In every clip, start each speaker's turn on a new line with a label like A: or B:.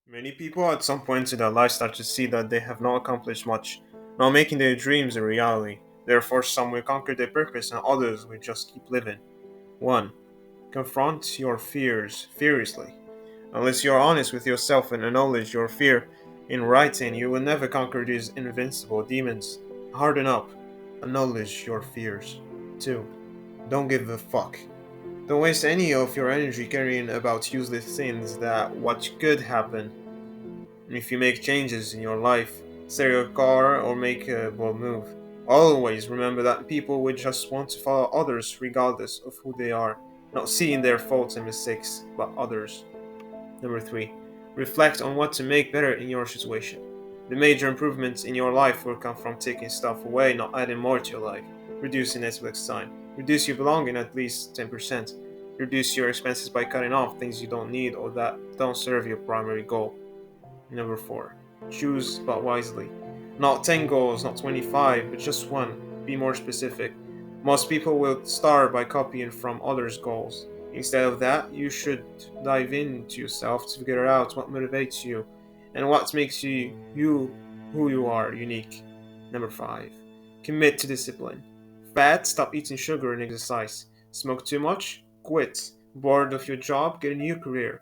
A: Many people at some point in their life start to see that they have not accomplished much, not making their dreams a reality. Therefore, some will conquer their purpose and others will just keep living. 1. Confront your fears fiercely. Unless you are honest with yourself and acknowledge your fear in writing, you will never conquer these invincible demons. Harden up. Acknowledge your fears. 2. Don't give a fuck. Don't waste any of your energy carrying about useless things that what could happen if you make changes in your life, sell your car, or make a bold move. Always remember that people will just want to follow others regardless of who they are, not seeing their faults and mistakes, but others. Number 3. Reflect on what to make better in your situation. The major improvements in your life will come from taking stuff away, not adding more to your life. Reducing Netflix time. Reduce your belonging at least 10%. Reduce your expenses by cutting off things you don't need or that don't serve your primary goal. Number 4. Choose but wisely. Not 10 goals, not 25, but just one. Be more specific. Most people will start by copying from others' goals. Instead of that, you should dive into yourself to figure out what motivates you and what makes you who you are unique. Number 5. Commit to discipline. Fat, stop eating sugar and exercise. Smoke too much? Quit. Bored of your job? Get a new career.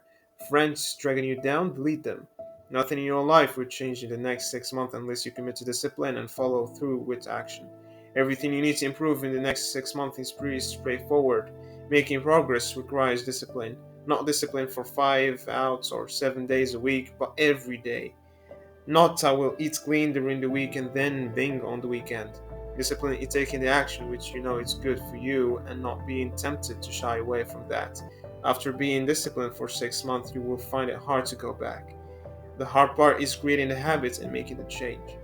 A: Friends dragging you down? Delete them. Nothing in your life will change in the next 6 months unless you commit to discipline and follow through with action. Everything you need to improve in the next 6 months is pretty straightforward. Making progress requires discipline. Not discipline for 5 hours or 7 days a week, but every day. Not I will eat clean during the week and then binge on the weekend. Discipline is taking the action which you know is good for you and not being tempted to shy away from that. After being disciplined for 6 months, you will find it hard to go back. The hard part is creating the habits and making the change.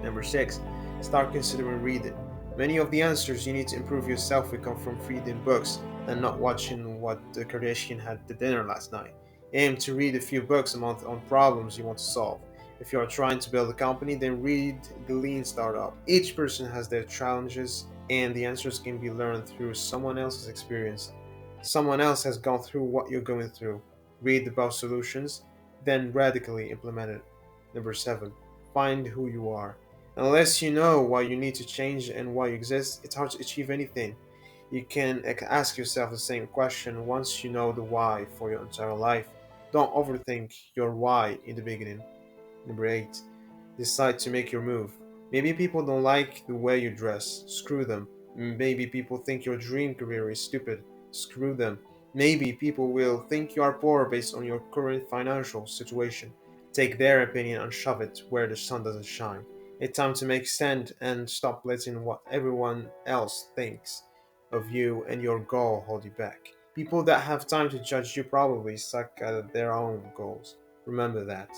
A: Number 6. Start considering reading. Many of the answers you need to improve yourself will come from reading books and not watching what the Kardashian had to dinner last night. Aim to read a few books a month on problems you want to solve. If you are trying to build a company, then read The Lean Startup. Each person has their challenges, and the answers can be learned through someone else's experience. Someone else has gone through what you're going through. Read about solutions, then radically implement it. Number 7. Find who you are. Unless you know why you need to change and why you exist, it's hard to achieve anything. You can ask yourself the same question once you know the why for your entire life. Don't overthink your why in the beginning. Number 8. Decide to make your move. Maybe people don't like the way you dress. Screw them. Maybe people think your dream career is stupid. Screw them. Maybe people will think you are poor based on your current financial situation. Take their opinion and shove it where the sun doesn't shine. It's time to make stand and stop letting what everyone else thinks of you and your goal hold you back. People that have time to judge you probably suck at their own goals. Remember that.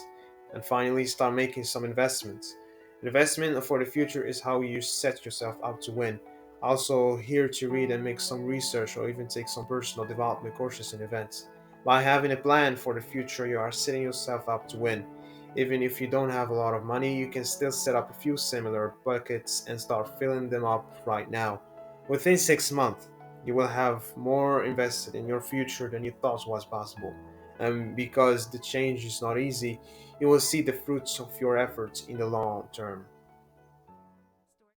A: And finally, start making some investments. Investment for the future is how you set yourself up to win. Also, here to read and make some research or even take some personal development courses and events. By having a plan for the future, you are setting yourself up to win. Even if you don't have a lot of money, you can still set up a few similar buckets and start filling them up right now. Within 6 months, you will have more invested in your future than you thought was possible. And because the change is not easy, you will see the fruits of your efforts in the long term.